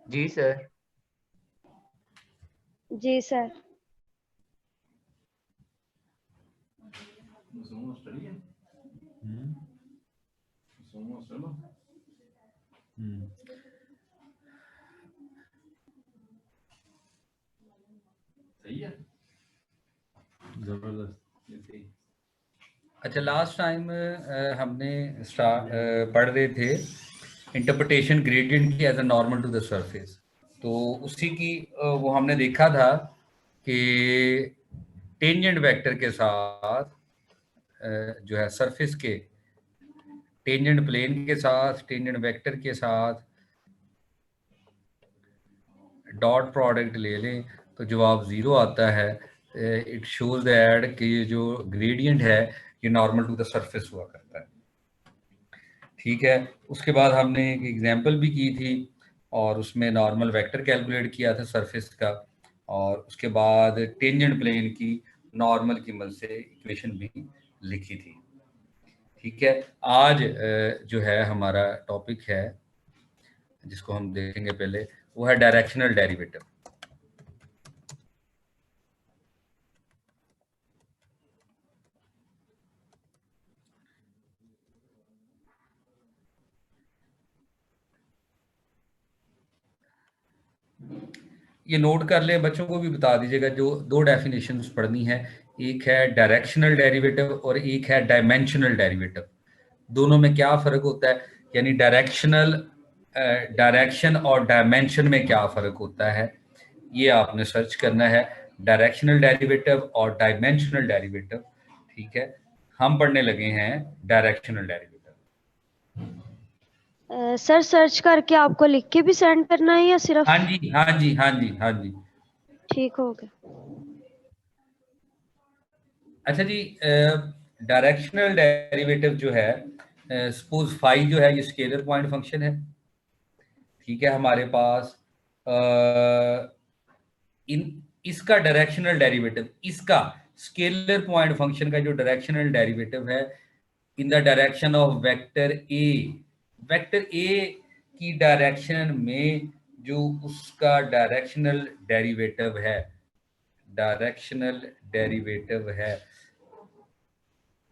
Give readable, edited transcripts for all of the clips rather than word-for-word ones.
जी sir. जी sir. सही है, जबरदस्त। अच्छा, लास्ट टाइम हमने पढ़ रहे थे इंटरप्रिटेशन ग्रेडियंट की as a normal to the surface. तो उसी की वो हमने देखा था कि टेंजेंट वेक्टर के साथ जो है सरफेस के टेंजेंट प्लेन के साथ टेंजेंट वेक्टर के साथ डॉट प्रोडक्ट ले लें तो जवाब ज़ीरो आता है। इट शोज दैट कि ये जो ग्रेडियंट है ये नॉर्मल टू द सरफेस हुआ करता है। ठीक है, उसके बाद हमने एक एग्जांपल भी की थी और उसमें नॉर्मल वेक्टर कैलकुलेट किया था सरफेस का, और उसके बाद टेंजेंट प्लेन की नॉर्मल की मदद से इक्वेशन भी लिखी थी। ठीक है, आज जो है हमारा टॉपिक है जिसको हम देखेंगे पहले, वो है डायरेक्शनल डेरिवेटिव। ये नोट कर लें, बच्चों को भी बता दीजिएगा, जो दो डेफिनेशंस पढ़नी है, एक है डायरेक्शनल डेरिवेटिव और एक है डायमेंशनल डेरिवेटिव। दोनों में क्या फर्क होता है, यानी डायरेक्शन और डायमेंशन में क्या फर्क होता है, ये आपने सर्च करना है, डायरेक्शनल डेरिवेटिव और डायमेंशनल डेरिवेटिव। ठीक है, हम पढ़ने लगे हैं डायरेक्शनल डेरिवेटिव। सर सर्च करके आपको लिख के भी सेंड करना है या सिर्फ? हाँ जी, हाँ जी, हाँ जी, हाँ जी। ठीक हो गया। अच्छा जी, डायरेक्शनल डेरिवेटिव जो है, सपोज फाई जो है ये स्केलर पॉइंट फंक्शन है। ठीक है, हमारे पास इन इसका डायरेक्शनल डेरिवेटिव, इसका स्केलर पॉइंट फंक्शन का जो डायरेक्शनल डेरिवेटिव है in the direction of vector A की डायरेक्शन में जो उसका डायरेक्शनल डेरिवेटिव है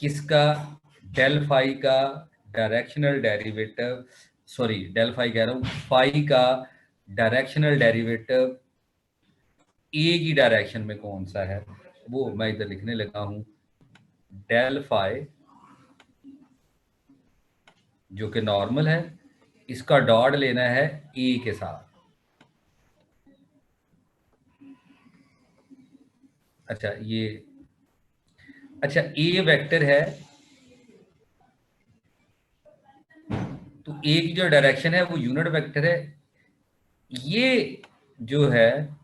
किसका, डेल फाई का directional derivative, sorry del phi कह रहा हूँ, फाई का डायरेक्शनल डेरिवेटिव ए की डायरेक्शन में कौन सा है, वो मैं इधर लिखने लगा हूं, डेल फाई जो कि नॉर्मल है, इसका डॉट लेना है ए के साथ। अच्छा ये, अच्छा ए वेक्टर है तो ए की जो डायरेक्शन है वो यूनिट वेक्टर है। ये जो है,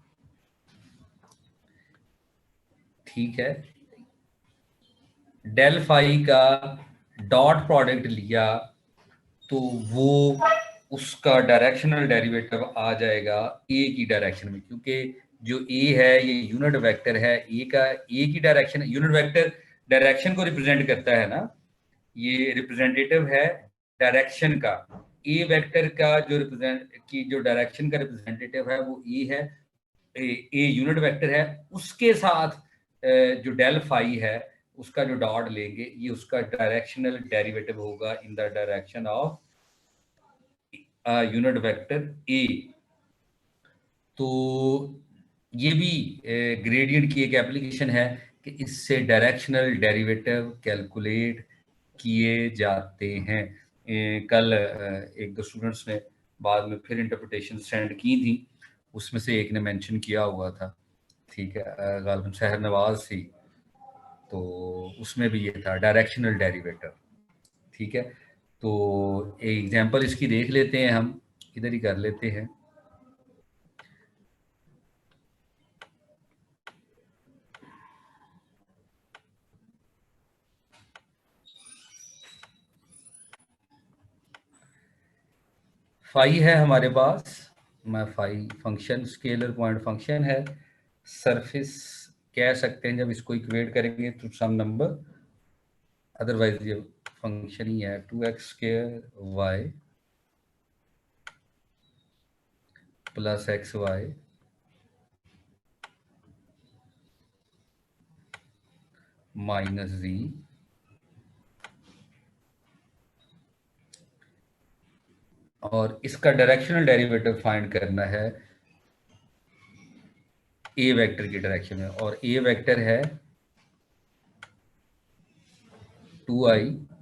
ठीक है, डेल फाई का डॉट प्रोडक्ट लिया तो वो उसका डायरेक्शनल डेरिवेटिव आ जाएगा ए की डायरेक्शन में, क्योंकि जो ए है ये यूनिट वेक्टर है, ए की डायरेक्शन, यूनिट वेक्टर डायरेक्शन को रिप्रेजेंट करता है ना, ये रिप्रेजेंटेटिव है डायरेक्शन का। ए वेक्टर का जो डायरेक्शन का रिप्रेजेंटेटिव है वो ए है, ए यूनिट वेक्टर है, उसके साथ जो डेल फाई है उसका जो डॉट लेंगे ये उसका डायरेक्शनल डेरिवेटिव होगा इन the direction of unit vector A. तो ये भी ग्रेडियंट की एक एप्लीकेशन है कि इससे डायरेक्शनल डेरिवेटिव कैलकुलेट किए जाते हैं। कल एक दो स्टूडेंट्स ने बाद में फिर इंटरप्रिटेशन सेंड की थी, उसमें से एक ने मेंशन किया हुआ था। ठीक है, गालिबन शहर नवाज थी, तो उसमें भी ये था डायरेक्शनल डेरिवेटिव। ठीक है, तो एक एग्जांपल इसकी देख लेते हैं, हम इधर ही कर लेते हैं। फाई है हमारे पास, मैं phi function scalar point function है, सरफेस कह सकते हैं जब इसको इक्वेट करेंगे तो सम नंबर, अदरवाइज ये फंक्शन ही है 2x² y plus x y minus z और इसका डायरेक्शनल डेरिवेटिव फाइंड करना है ए वेक्टर की डायरेक्शन में, और ए वेक्टर है 2i3j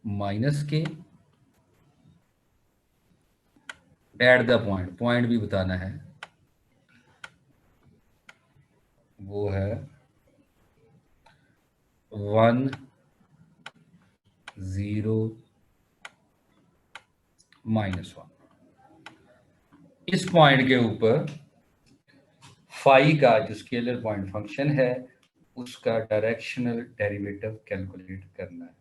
माइनस के एट द पॉइंट, पॉइंट भी बताना है, वो है 1 0 -1। इस पॉइंट के ऊपर फाई का जो स्केलर पॉइंट फंक्शन है उसका डायरेक्शनल डेरिवेटिव कैलकुलेट करना है।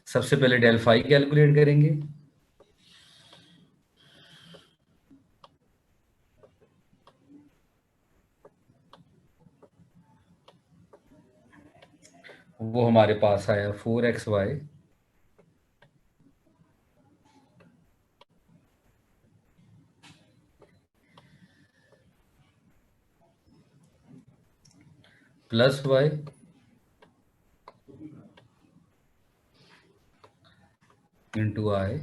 सबसे पहले डेल फाई कैलकुलेट करेंगे। वो हमारे पास आया 4xy प्लस y इंटू आई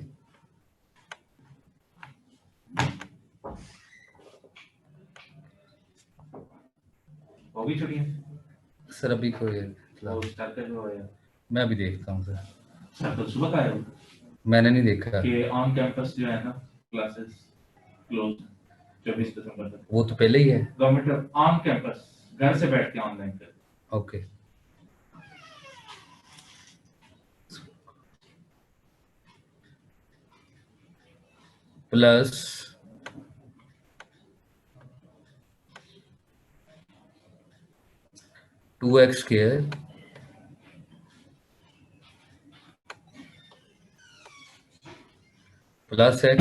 भी छुट्टियां सर अभी कोई मैं अभी देखता हूँ सर। तो सुबह का है मैंने नहीं देखा कि ऑन कैंपस जो है ना क्लासेस क्लोज 24 दिसंबर तक। वो तो पहले ही है। गवर्नमेंट ऑन कैंपस घर से बैठ के ऑनलाइन कर। Okay plus 2x square plus x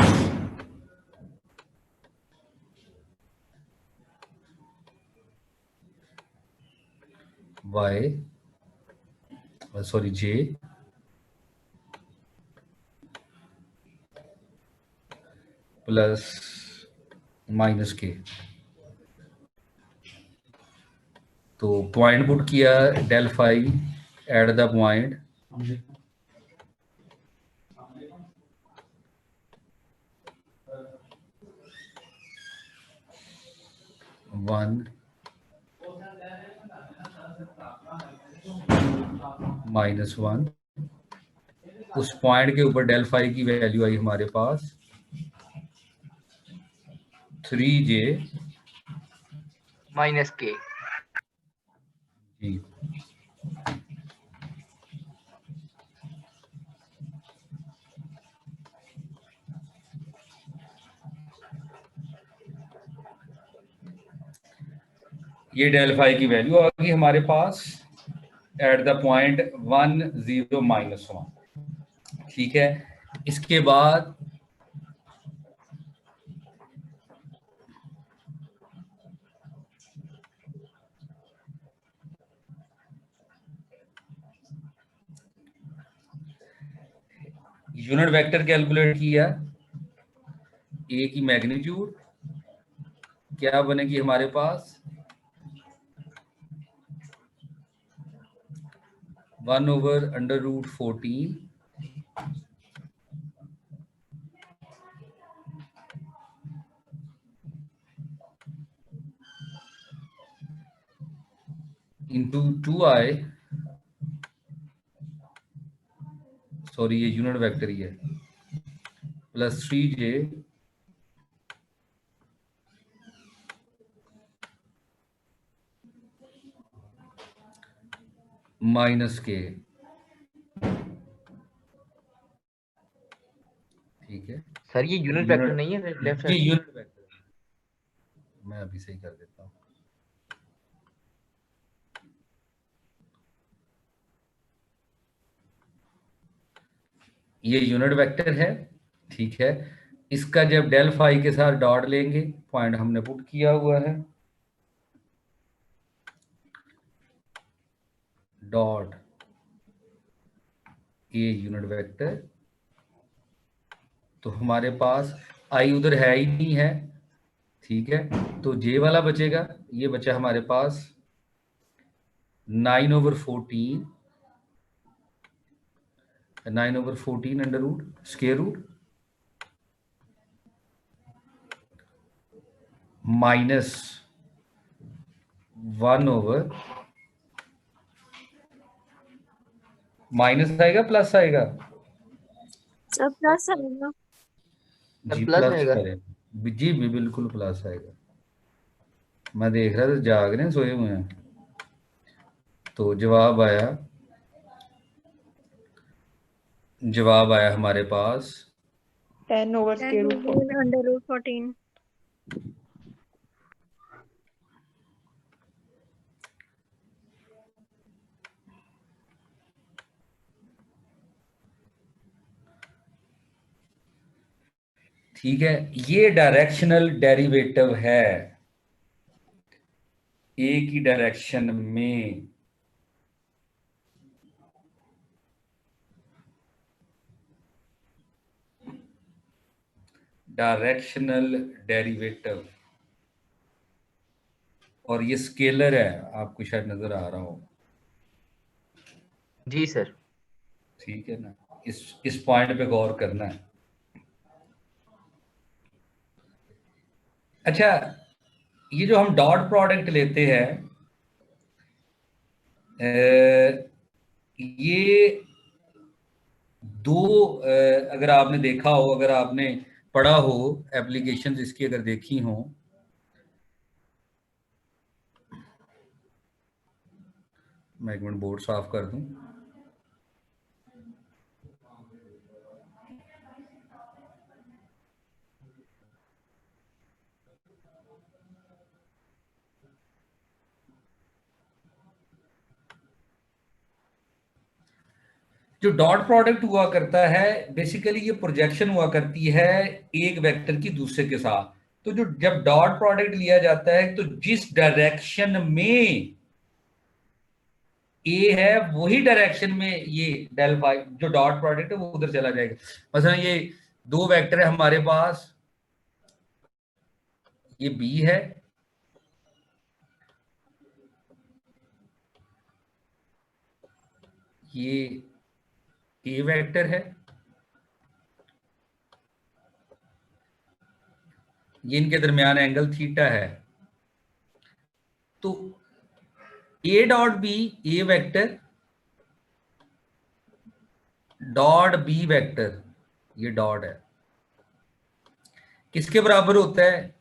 y sorry j plus minus K. तो पॉइंट पुट किया del phi at the point -1 -1। उस पॉइंट के ऊपर डेल फाई की वैल्यू आई हमारे पास 3j माइनस के जी। ये डेल फाई की वैल्यू आ गई हमारे पास एट द पॉइंट 1 0 -1। ठीक है, इसके बाद यूनिट वेक्टर कैलकुलेट किया। ए की मैग्नीट्यूड क्या बनेगी हमारे पास 1/√14 इंटू 2i, सॉरी ये यूनिट वेक्टर ही है, प्लस 3j माइनस के। ठीक है सर, ये यूनिट वेक्टर नहीं है लेफ्ट ये साइड। यूनिट वेक्टर है। मैं अभी सही कर देता हूँ। ये यूनिट वेक्टर है, ठीक है। इसका जब डेल फाई के साथ डॉट लेंगे, पॉइंट हमने पुट किया हुआ है, डॉट ये यूनिट वेक्टर, तो हमारे पास आई उधर है ही नहीं है, ठीक है। तो जे वाला बचेगा, ये बचा हमारे पास 9/14, 9/14 under root square root minus 1 minus आएगा प्लस आएगा, अब प्लस आएगा। जी प्लस प्लस आएगा। करें जी, भी बिल्कुल प्लस आएगा। मैं देख रहा था जाग रहे हैं सोए हुए हैं। तो जवाब आया हमारे पास 10/√14 √14। ठीक है। ये डायरेक्शनल डेरिवेटिव है ए की डायरेक्शन में, डायरेक्शनल डेरिवेटिव, और ये स्केलर है, आपको शायद नजर आ रहा हो, जी सर। ठीक है ना। इस पॉइंट पे गौर करना है। अच्छा, ये जो हम डॉट प्रोडक्ट लेते हैं, ये दो, अगर आपने देखा हो, अगर आपने पढ़ा हो एप्लीकेशंस इसकी अगर देखी हो, मैं एक मिनट बोर्ड साफ कर दूं। जो डॉट प्रोडक्ट हुआ करता है, बेसिकली ये प्रोजेक्शन हुआ करती है एक वेक्टर की दूसरे के साथ। तो जो जब डॉट प्रोडक्ट लिया जाता है, तो जिस डायरेक्शन में ए है वही डायरेक्शन में ये डेल फाई जो डॉट प्रोडक्ट है वो उधर चला जाएगा। मसलन ये दो वेक्टर है हमारे पास, ये बी है, ये ए वेक्टर है, ये इनके दरमियान एंगल थीटा है। तो A dot B, A vector dot B vector, ये डॉट है, किसके बराबर होता है?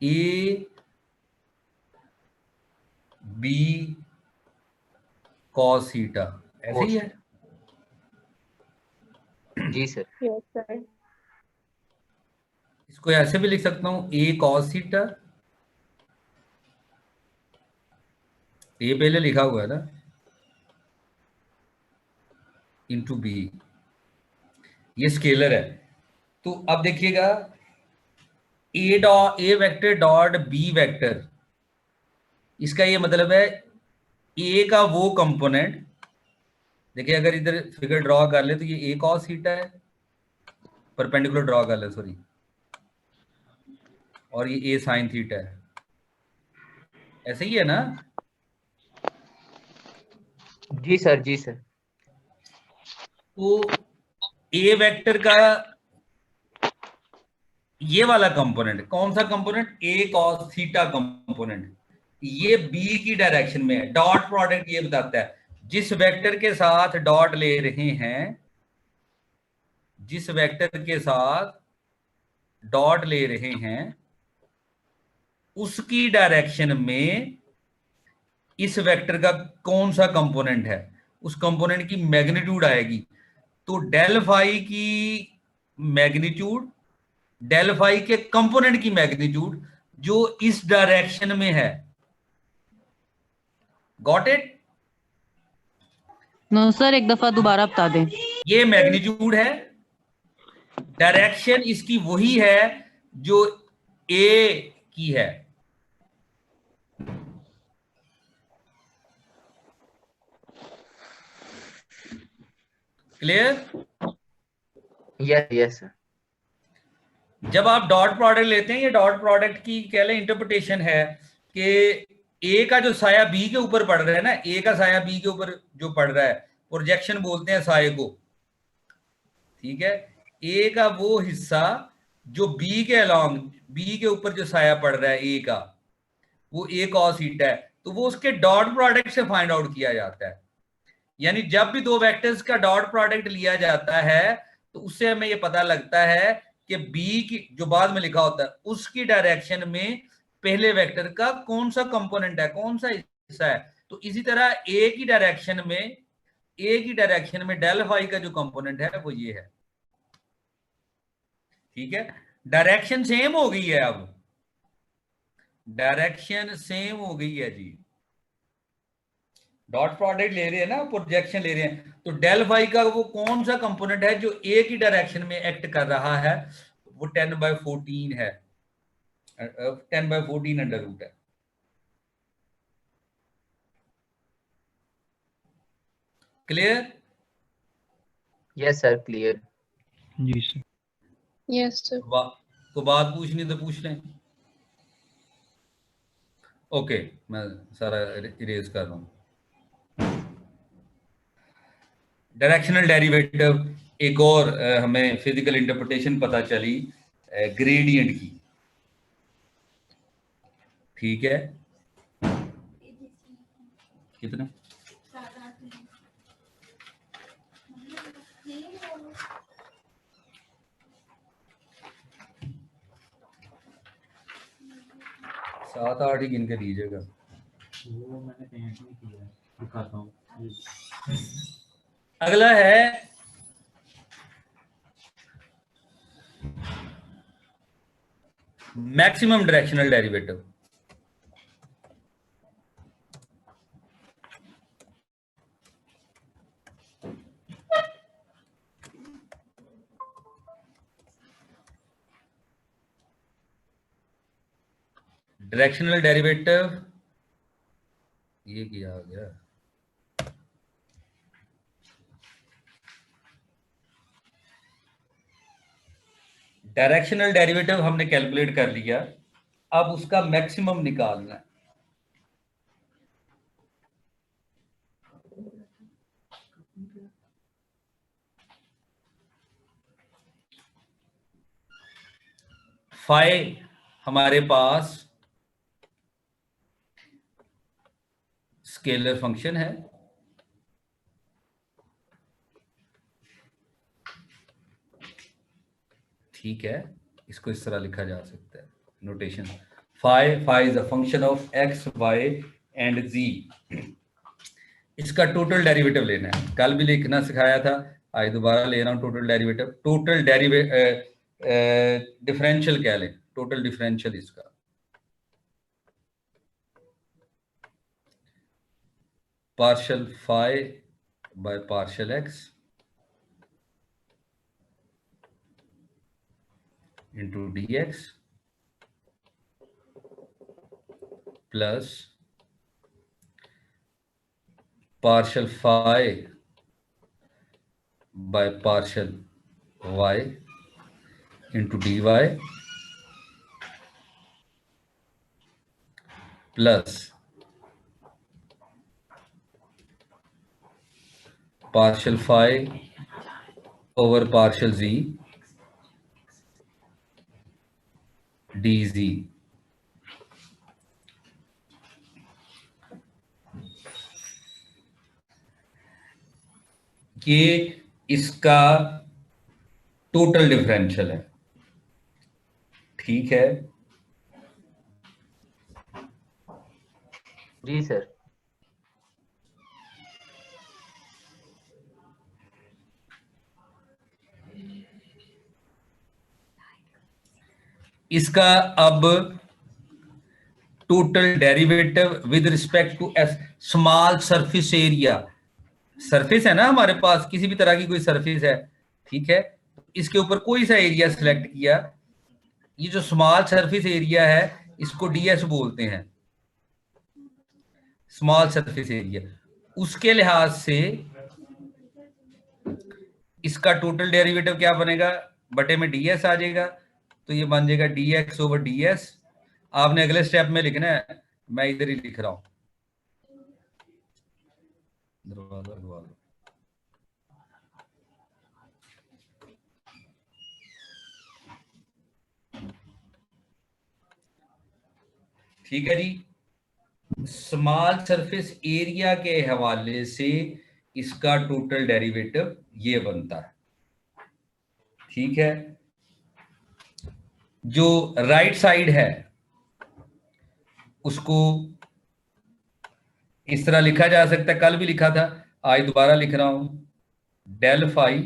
ए बी कॉस थीटा, ऐसे ही है। जी सर। Yes sir. इसको ऐसे भी लिख सकता हूं, ए कॉस थीटा, ए पहले लिखा हुआ है ना, इंटू बी, ये स्केलर है। तो अब देखिएगा, ए वेक्टर डॉट बी वेक्टर, इसका ये मतलब है ए का वो कंपोनेंट, देखिए अगर इधर फिगर ड्रॉ कर ले तो ये ए कॉस थीटा है, परपेंडिकुलर ड्रॉ कर ले सॉरी, और ये ए साइन थीटा है, ऐसे ही है ना। जी सर। जी सर। तो ए वेक्टर का ये वाला कंपोनेंट, कौन सा कंपोनेंट? ए कॉस थीटा कंपोनेंट, ये बी की डायरेक्शन में है। डॉट प्रोडक्ट ये बताता है जिस वेक्टर के साथ डॉट ले रहे हैं, जिस वेक्टर के साथ डॉट ले रहे हैं उसकी डायरेक्शन में इस वेक्टर का कौन सा कंपोनेंट है, उस कंपोनेंट की मैग्नीट्यूड आएगी। तो डेल फाई की मैग्नीट्यूड, डेल फाई के कंपोनेंट की मैग्नीट्यूड जो इस डायरेक्शन में है। Got it? नो सर, एक दफा दोबारा बता दें। ये मैग्नीट्यूड है, डायरेक्शन इसकी वही है जो ए की है। क्लियर? Yes sir. जब आप डॉट प्रोडक्ट लेते हैं, ये डॉट प्रोडक्ट की कह लें इंटरप्रिटेशन है कि ए का जो साया बी के ऊपर पड़ रहा है ना, ए का साया बी के ऊपर जो पड़ रहा है, प्रोजेक्शन बोलते हैं साये को, ठीक है। ए का वो हिस्सा जो बी के अलॉन्ग, बी के ऊपर जो साया पड़ रहा है ए का, वो ए कॉस थीटा है, तो वो उसके डॉट प्रोडक्ट से फाइंड आउट किया जाता है। यानी जब भी दो वेक्टर्स का डॉट प्रोडक्ट लिया जाता है तो उससे हमें ये पता लगता है कि बी की जो बाद में लिखा होता है उसकी डायरेक्शन में पहले वेक्टर का कौन सा कंपोनेंट है, कौन सा हिस्सा है। तो इसी तरह ए की डायरेक्शन में डेल फाई का जो कंपोनेंट है वो ये है, ठीक है। डायरेक्शन सेम हो गई है, अब डायरेक्शन सेम हो गई है जी। डॉट प्रोडक्ट ले रहे हैं ना, प्रोजेक्शन ले रहे हैं, तो डेल फाई का वो कौन सा कंपोनेंट है जो ए की डायरेक्शन में एक्ट कर रहा है, वो 10/14 है, 10/14 अंडर रूट है। क्लियर? Yes sir, clear. जी सर। Yes sir. तो बात पूछनी तो पूछ लें। ओके, मैं सारा इरेज कर रहा हूं। डायरेक्शनल डेरिवेटिव, एक और हमें फिजिकल इंटरप्रिटेशन पता चली ग्रेडियंट की, ठीक है। कितने? सात आठ ही गिन के दीजिएगा। वो मैंने पेंट नहीं किया है, दिखाता हूँ। अगला है maximum directional derivative. Directional derivative ये क्या आ गया, डायरेक्शनल डेरिवेटिव हमने कैलकुलेट कर लिया, अब उसका मैक्सिमम निकालना है। फाई हमारे पास स्केलर फंक्शन है, ठीक है। इसको इस तरह लिखा जा सकता है notation, phi is a function of x y and z. इसका टोटल डेरिवेटिव लेना है, कल भी लिखना सिखाया था, आज दोबारा ले रहा हूं। टोटल डेरिवेटिव, टोटल डिफरेंशियल कह लें, टोटल डिफरेंशियल इसका partial phi by partial X into dx plus partial phi by partial y into dy plus partial phi over partial z dz। ये इसका टोटल डिफरेंशियल है, ठीक है। जी सर। इसका अब total derivative with respect to S, small surface area, surface है ना हमारे पास, किसी भी तरह की कोई सरफेस है, ठीक है। इसके ऊपर कोई सा एरिया सिलेक्ट किया, ये जो स्मॉल सरफेस एरिया है इसको डीएस बोलते हैं, स्मॉल सरफेस एरिया। उसके लिहाज से इसका टोटल डेरिवेटिव क्या बनेगा, बटे में डीएस आ जाएगा, तो ये बन जाएगा डीएक्स ओवर डीएस। आपने अगले स्टेप में लिखना है, मैं इधर ही लिख रहा हूं। दरवाजा लगवा दो। ठीक है जी, स्मॉल सरफेस एरिया के हवाले से इसका टोटल डेरिवेटिव ये बनता है। ठीक है, जो राइट साइड है उसको इस तरह लिखा जा सकता है, कल भी लिखा था, आज दोबारा लिख रहा हूं, डेल फाई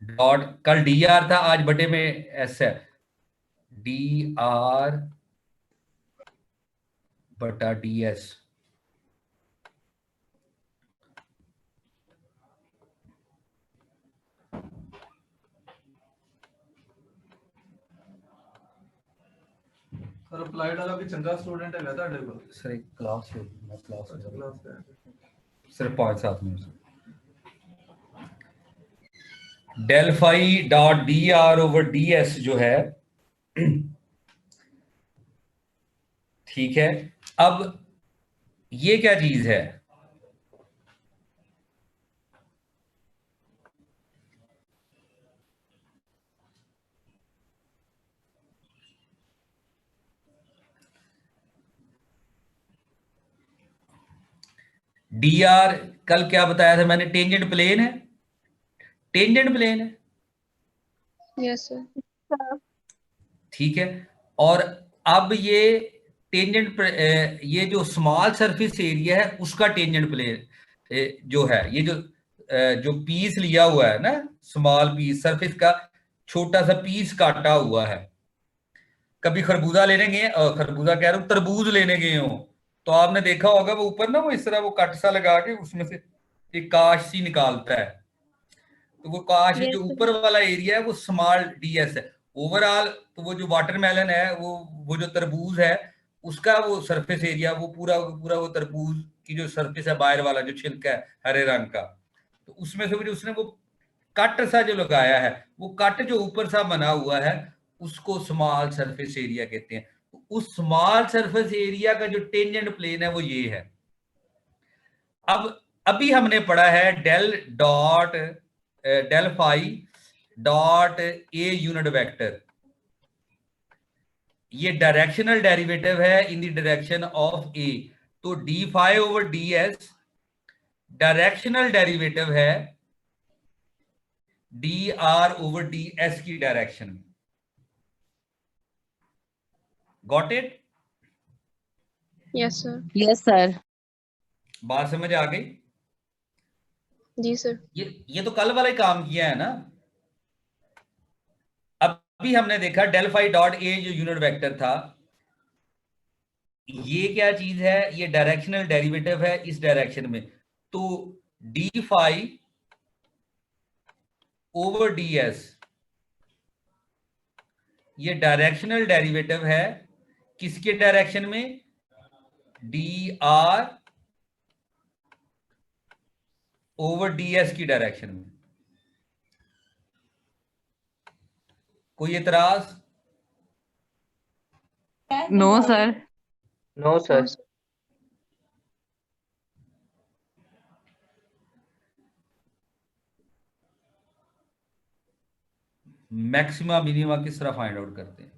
डॉट, कल डी आर था, आज बटे में एस है, डी आर बटा डी एस। सर अप्लाइड वाला भी चंगा स्टूडेंट है ਤੁਹਾਡੇ ਕੋਲ सर एक क्लास है, मैं क्लास क्लास पे सिर्फ 5-7 minute. Del phi dot d r over d s जो है, ठीक है, अब ये क्या चीज है, डी आर कल क्या बताया था मैंने, टेंजेंट प्लेन है, टेंजेंट प्लेन है, यस सर। ठीक है। और अब ये टेंजेंट, ये जो स्मॉल सरफेस एरिया है उसका टेंजेंट प्लेन जो है, ये जो पीस लिया हुआ है ना, स्मॉल पीस सरफेस का छोटा सा पीस काटा हुआ है। कभी खरबूजा लेने गए, खरबूजा कह रहा हूं, तरबूज लेने गए हो तो आपने देखा होगा वो ऊपर ना वो इस तरह वो कट सा लगा के उसमें से एक काश सी निकालता है, तो वो काश Yes, जो sir. ऊपर वाला एरिया है वो स्मॉल डीएस है। ओवरऑल तो वो जो वाटरमेलन है, वो जो तरबूज है उसका वो सरफेस एरिया, वो पूरा पूरा वो तरबूज की जो सरफेस है बाहर वाला जो छिलका है हरे रंग का, तो उसमें से जो उसने वो कट सा जो लगाया है, वो कट जो ऊपर सा बना हुआ है उसको स्मॉल सरफेस एरिया कहते हैं। तो उस स्मॉल सरफेस एरिया का जो टेंजेंट प्लेन है वो ये है। अब अभी हमने पढ़ा है del phi dot a unit vector, ये डायरेक्शनल डेरिवेटिव है in the direction of a, तो d phi over d s directional derivative है d r over d s की डायरेक्शन में। Got it? Yes sir. Yes sir. बात समझ आ गई? जी सर। ये तो कल वाला ही काम किया है ना। अभी हमने देखा डेल फाई डॉट ए जो यूनिट वेक्टर था, ये क्या चीज है, ये डायरेक्शनल डेरिवेटिव है इस डायरेक्शन में, तो d phi over d s ये डायरेक्शनल डेरिवेटिव है किसके डायरेक्शन में, d r over d s की डायरेक्शन में। कोई एतराज? No sir. No sir. Maxima minima किस तरह फाइंड आउट करते हैं?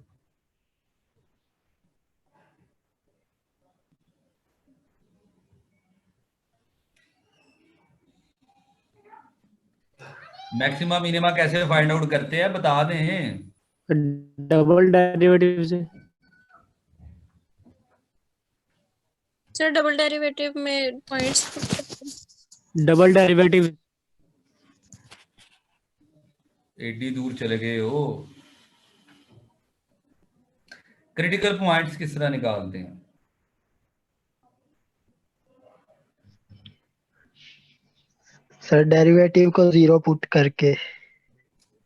मैक्सिमा मिनिमा कैसे फाइंड आउट करते हैं बता दें। डबल डेरिवेटिव से। सर डबल डेरिवेटिव में पॉइंट्स। Double derivative. एडी दूर चले गए हो। क्रिटिकल पॉइंट्स किस तरह निकालते हैं? सर डेरिवेटिव को 0 पुट करके।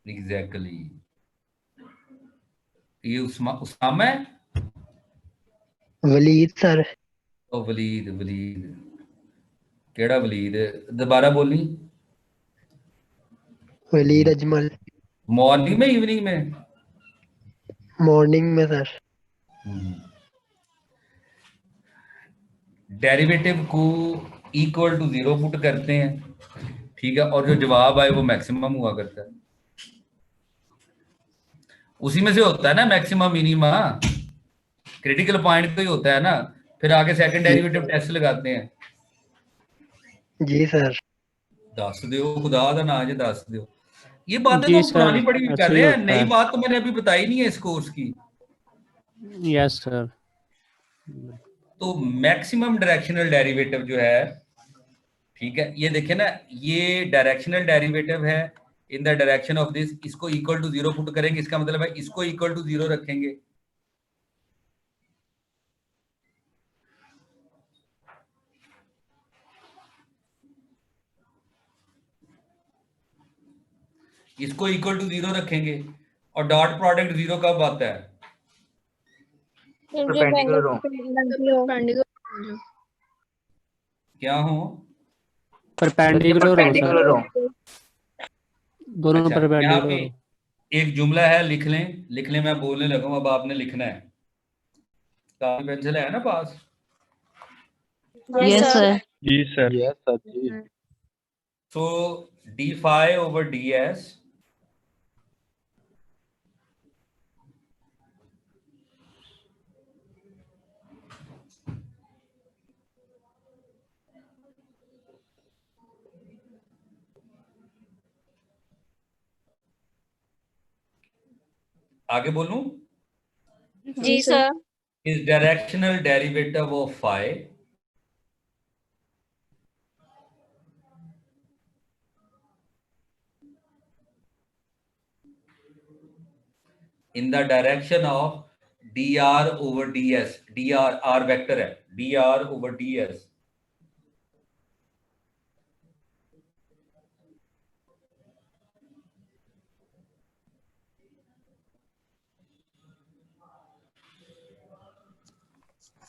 एग्जैक्टली ये उसामा है। वलीद सर। ओ वलीद, वलीद केड़ा वलीद? दोबारा बोली। वलीद अजमल। मॉर्निंग में इवनिंग में? मॉर्निंग में सर। डेरिवेटिव को इक्वल टू 0 पुट करते हैं, ठीक है, और जो जवाब आए वो मैक्सिमम हुआ करता है। उसी में से होता है ना मैक्सिमम मिनिमा, क्रिटिकल पॉइंट तो ही होता है ना। फिर आगे सेकंड डेरिवेटिव टेस्ट लगाते हैं। जी सर। दस दियो, खुदा दा ना जे दस दियो। ये बातें जी तो सर, पुरानी पढ़ी कर ऐसे ही रहे हैं, होता नई है। बात तो मैंने अभी बताई नहीं है इस कोर्स की। Yes sir. तो मैक्सिमम डायरेक्शनल डेरिवेटिव जो है, ठीक है, ये देखिए ना, ये डायरेक्शनल डेरिवेटिव है in the direction of this. इसको इक्वल टू 0 पुट करेंगे, इसका मतलब है इसको इक्वल टू 0 रखेंगे। इसको इक्वल टू 0 रखेंगे और डॉट प्रोडक्ट 0 कब आता है? Perpendicular हो। perpendicular क्या हो? परपेंडिकुलर हो सर, Perpendicular हो। दोनों अच्छा, यहाँ परपेंडिकुलर पे हो। एक जुमला है, लिख लें, मैं बोलने लगा हूं, अब आपने लिखना है। कापी पेंसिल है ना पास? Yes, sir. जी सर। यस सर जी। So d phi over ds आगे बोलूं, जी sir. is directional derivative of phi in the direction of dr over ds। dr r vector है, dr over ds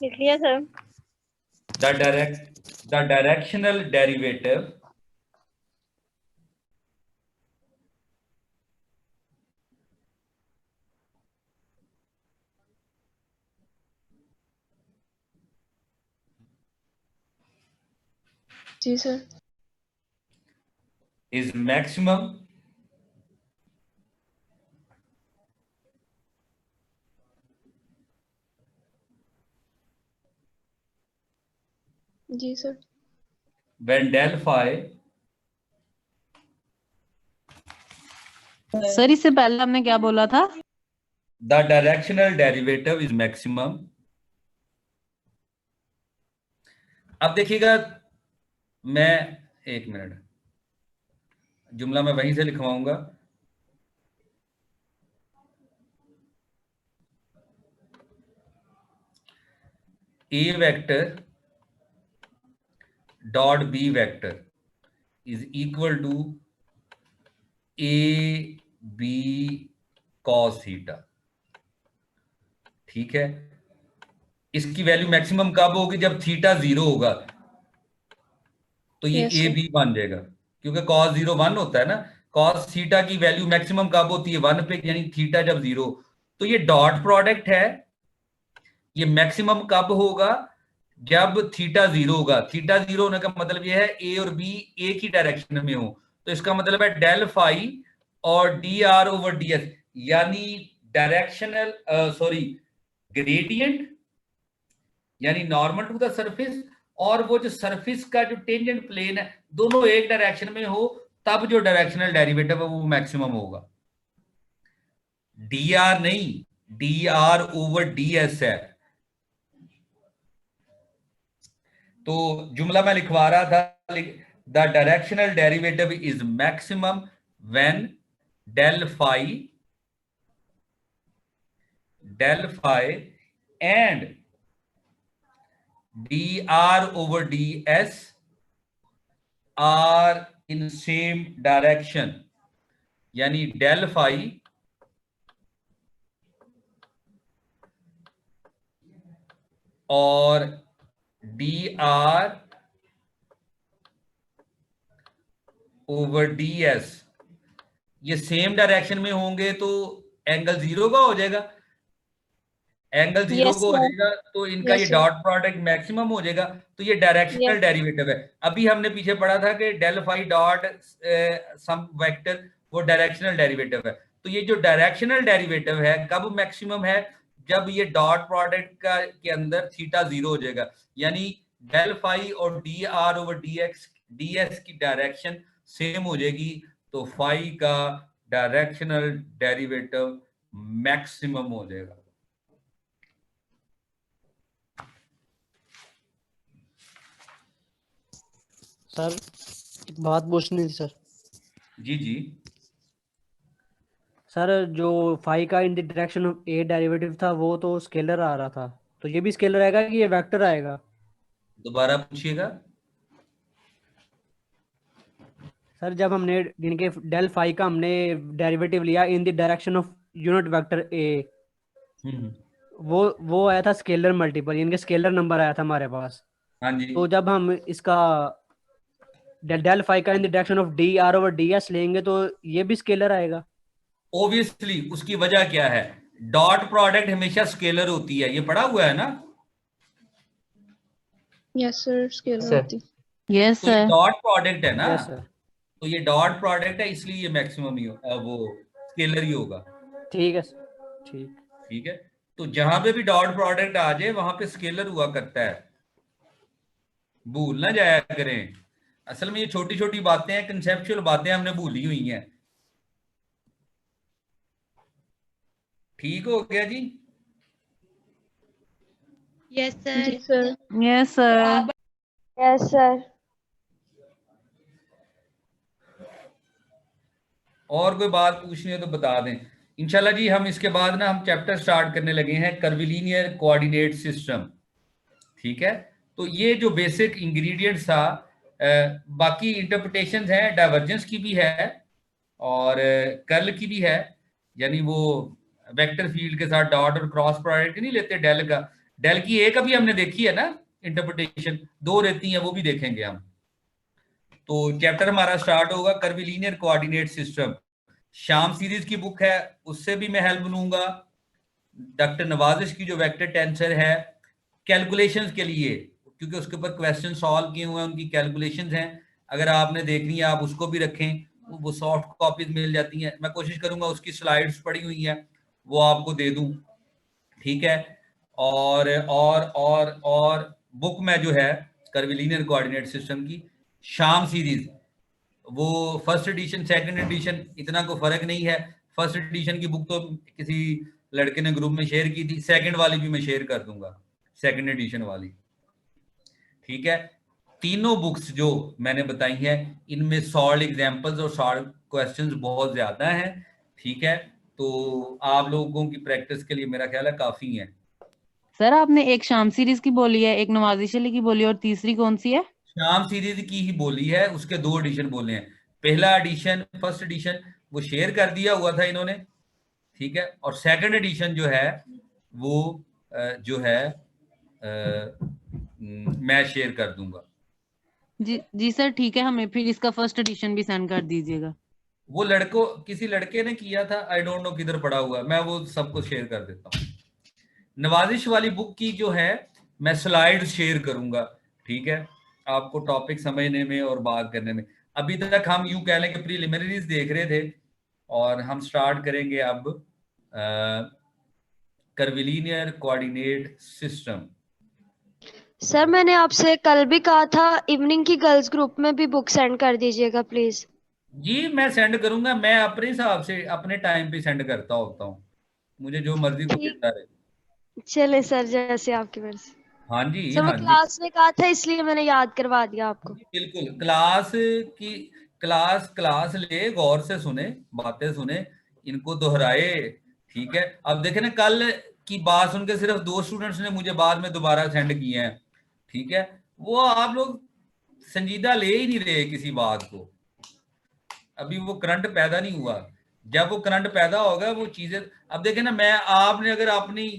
लिख लिया sir. the directional derivative जी sir. is maximum जी sir. when del phi sir इससे पहले हमने क्या बोला था? the directional derivative is maximum। अब देखिएगा, मैं एक मिनट, जुमला मैं वहीं से लिखवाऊंगा। A vector dot B vector is equal to A B cos theta, ठीक है। इसकी वैल्यू मैक्सिमम कब होगी? जब थीटा 0 होगा, तो ये Yes, ए sir. बी बन जाएगा, क्योंकि cos 0 1 होता है ना। cos थीटा की वैल्यू मैक्सिमम कब होती है? 1 पे, यानी थीटा जब 0। तो ये डॉट प्रोडक्ट है, ये मैक्सिमम कब होगा? जब थीटा 0 होगा। थीटा 0 होने का मतलब ये है ए और बी एक ही डायरेक्शन में हो, तो इसका मतलब है डेल फाई और d r over d S, यानी डायरेक्शनल ग्रेडियंट, यानी नॉर्मल टू द सरफेस, और वो जो सरफेस का जो टेंजेंट प्लेन है, दोनों एक डायरेक्शन में हो, तब जो डायरेक्शनल डेरिवेटिव है वो मैक्सिमम होगा। डी आर नहीं, d r over d s है। तो जुमला मैं लिखवा रहा था, the directional derivative is maximum when del phi and d r over d s are in same direction, यानी डेल फाई और d r over d s ये सेम डायरेक्शन में होंगे तो एंगल जीरो का हो जाएगा। एंगल जीरो Yes, को हो sir. जाएगा तो इनका Yes, ये sir. डॉट प्रोडक्ट मैक्सिमम हो जाएगा। तो ये डायरेक्शनल Yes. डेरिवेटिव है। अभी हमने पीछे पढ़ा था कि डेल फाई डॉट सम वेक्टर वो डायरेक्शनल डेरिवेटिव है। तो ये जो डायरेक्शनल डेरिवेटिव है कब मैक्सिमम है, जब ये डॉट प्रोडक्ट का के अंदर थीटा जीरो हो जाएगा, यानी डेल फाई और d r over d s की डायरेक्शन सेम हो जाएगी, तो फाई का डायरेक्शनल डेरिवेटिव मैक्सिमम हो जाएगा। सर एक बात पूछनी थी सर। जी जी। सर जो फाई का इन the direction of A derivative था वो तो स्केलर आ रहा था, तो ये भी स्केलर आएगा कि ये वेक्टर आएगा? दोबारा पूछिएगा। सर जब हमने इनके डेल फाई का हमने डेरिवेटिव लिया इन the direction of unit vector A, वो आया था स्केलर मल्टीपल, इनके स्केलर नंबर आया था हमारे पास। हाँ जी। तो जब हम इसका डेल फाई का इन the direction of D r over d S लेंगे तो ये भी स्केलर आएगा? ऑब्वियसली उसकी वजह क्या है, डॉट प्रोडक्ट हमेशा स्केलर होती है, ये पढ़ा हुआ है ना। Yes, sir. Scalar Sir. होती. यस तो ये सर। डॉट प्रोडक्ट है ना, यस सर। तो ये डॉट प्रोडक्ट है इसलिए ये मैक्सिमम ही वो स्केलर ही होगा। ठीक है सर, ठीक। ठीक है, तो जहां पे भी डॉट प्रोडक्ट आ जाए वहां पे स्केलर हुआ करता है, भूल ना जाया करें। असल में ये छोटी छोटी बातें हैं, कंसेप्चुअल बातें हमने भूली हुई हैं। ठीक हो गया जी। Yes, sir. Yes sir. Yes sir. और कोई बात पूछनी हो तो बता दें। इंशाल्लाह जी हम इसके बाद ना हम चैप्टर स्टार्ट करने लगे हैं कर्विलीनियर कोऑर्डिनेट सिस्टम। ठीक है, तो ये जो बेसिक इंग्रेडिएंट्स था, बाकी इंटरप्रिटेशंस हैं, डाइवर्जेंस की भी है और कर्ल की भी है, यानी वो वेक्टर फील्ड के साथ डॉट और क्रॉस प्रोडक्ट नहीं लेते डेल का। डेल की एक अभी हमने देखी है ना इंटरप्रिटेशन, दो रहती हैं वो भी देखेंगे हम। तो चैप्टर हमारा स्टार्ट होगा कर्विलीनियर कोऑर्डिनेट सिस्टम। शाम सीरीज की बुक है, उससे भी मैं हेल्प लूंगा। डॉक्टर नवाजिश की जो वेक्टर टेंसर है कैलकुलेशंस के लिए, क्योंकि उसके ऊपर क्वेश्चन सॉल्व किए हुए हैं, उनकी कैलकुलेशंस हैं, अगर आपने देखनी है आप उसको भी रखें, वो सॉफ्ट कॉपीज मिल जाती हैं। मैं कोशिश करूंगा उसकी स्लाइड्स पड़ी हुई हैं वो आपको दे दूं। ठीक है, और बुक में जो है कर्विलीनियर कोऑर्डिनेट सिस्टम की शाम सीरीज, वो फर्स्ट एडिशन सेकंड एडिशन इतना को फर्क नहीं है। फर्स्ट एडिशन की बुक तो किसी लड़के ने ग्रुप में शेयर की थी, सेकंड वाली भी मैं शेयर कर दूंगा, सेकंड एडिशन वाली। ठीक है, तीनों बुक्स जो मैंने बताई हैं इनमें सॉल्व एग्जांपल्स और सॉल्व क्वेश्चंस बहुत ज्यादा हैं। ठीक है, तो आप लोगों की प्रैक्टिस के लिए मेरा ख्याल है काफी है। सर आपने एक शाम सीरीज की बोली है, एक नवाजिश अली की बोली, और तीसरी कौन सी है? शाम सीरीज की ही बोली है, उसके दो एडिशन बोले हैं। पहला एडिशन फर्स्ट एडिशन वो शेयर कर दिया हुआ था इन्होंने। ठीक है, और सेकंड एडिशन जो है वो जो है मैं शेयर कर दूंगा। जी सर ठीक है, हमें फिर इसका फर्स्ट एडिशन भी सेंड कर दीजिएगा। वो किसी लड़के ने किया था, आई डोंट नो किधर पड़ा हुआ है, मैं वो सबको शेयर कर देता हूँ। नवाजिश वाली बुक की जो है मैं स्लाइड शेयर करूंगा। ठीक है, आपको टॉपिक समझने में और बात करने में। अभी तक हम यूं कह लें कि प्रीलिमिनरीज देख रहे थे और हम स्टार्ट करेंगे अब कर्विलीनियर कोऑर्डिनेट सिस्टम। सर मैंने आपसे कल भी कहा था इवनिंग की गर्ल्स ग्रुप में भी बुक सेंड कर दीजिएगा प्लीज। जी मैं सेंड करूंगा, मैं अपने हिसाब से अपने टाइम पे सेंड करता होता हूँ, मुझे जो मर्जी को देता रहे। चले सर, जैसे आपकी मर्जी। हाँ जी सर हाँ मैं जी क्लास में कहा था इसलिए मैंने याद करवा दिया आपको। बिल्कुल, क्लास ले, गौर से सुने, बातें सुने, इनको दोहराए। ठीक है, अब देखे ना कल की बात सुन के सिर्फ 2 स्टूडेंट्स ने मुझे बाद में दोबारा सेंड किए हैं। ठीक है, वो आप लोग संजीदा ले ही नहीं रहे किसी बात को। अभी वो करंट पैदा नहीं हुआ। जब वो करंट पैदा होगा वो चीजें, अब देखें ना, मैं आपने अगर अपनी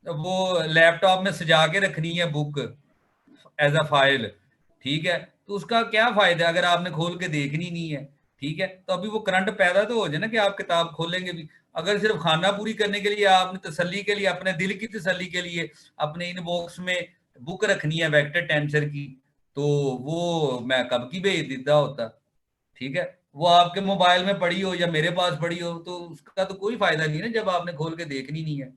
वो लैपटॉप में सजा के रखनी है बुक एज अ फाइल, ठीक है, तो उसका क्या फायदा अगर आपने खोल के देखनी नहीं है, ठीक है। तो अभी वो करंट पैदा तो हो जाए ना कि आप किताब खोलेंगे भी। अगर सिर्फ खाना पूरी करने के लिए, आपने तसल्ली के लिए, अपने दिल की तसल्ली के लिए अपने इनबॉक्स में बुक रखनी है वेक्टर टेंसर की, तो वो मैं कब की भेज देता होता, ठीक है। वो आपके मोबाइल में पड़ी हो या मेरे पास पड़ी हो, तो उसका तो कोई फायदा नहीं है ना जब आपने खोल के देखनी नहीं है।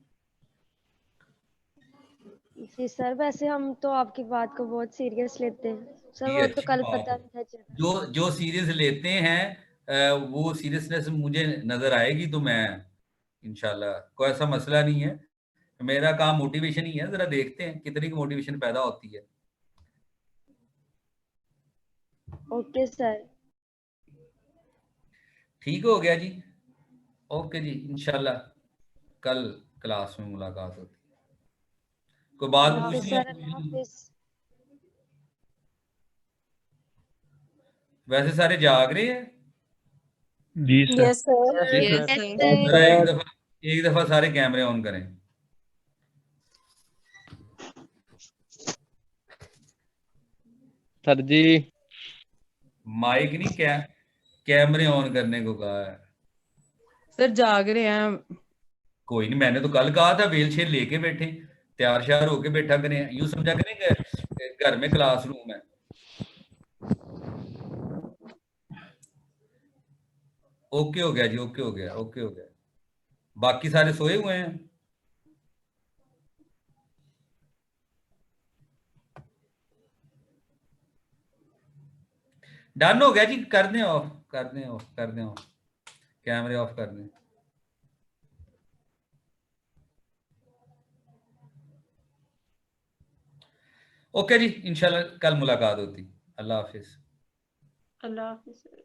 जी सर, वैसे हम तो आपकी बात को बहुत सीरियस लेते हैं सर, ये वो तो अच्छी कल बात पता है। नहीं था चला। जो सीरियस लेते हैं वो सीरियसनेस मुझे नजर आएगी, तो मैं इंशाल्लाह, कोई ऐसा मसला नहीं है। मेरा काम मोटिवेशन ही है, जरा देखते हैं कितनी की मोटिवेशन पैदा होती है। Okay sir. ठीक हो गया जी, ओके जी, इंशाल्लाह कल क्लास में मुलाकात होती है। कोई बात अल्लाह हाफिज पूछनी सर, अल्लाह है? हाफिज। वैसे सारे जाग रहे हैं? जी sir. Yes sir. Yes, yes sir. Sir. जरा एक दफा सारे कैमरे ऑन करें। सर जी। माइक नहीं, कैमरे ऑन करने को कहा है। सर जाग रहे हैं। कोई नहीं, मैंने तो कल कहा था वेल शेल लेके बैठे, तैयार श्यार होके बैठा करें, यूं समझा करें कि घर में क्लासरूम है। ओके हो गया जी, ओके हो गया, ओके हो गया। बाकी सारे सोए हुए हैं? डन हो गया जी, कर दें ऑफ, कर दें ऑफ, कर दें ऑफ, कैमरे ऑफ कर दें। ओके जी, इंशाल्लाह कल मुलाकात होती। अल्लाह हाफिज। अल्लाह हाफिज सर।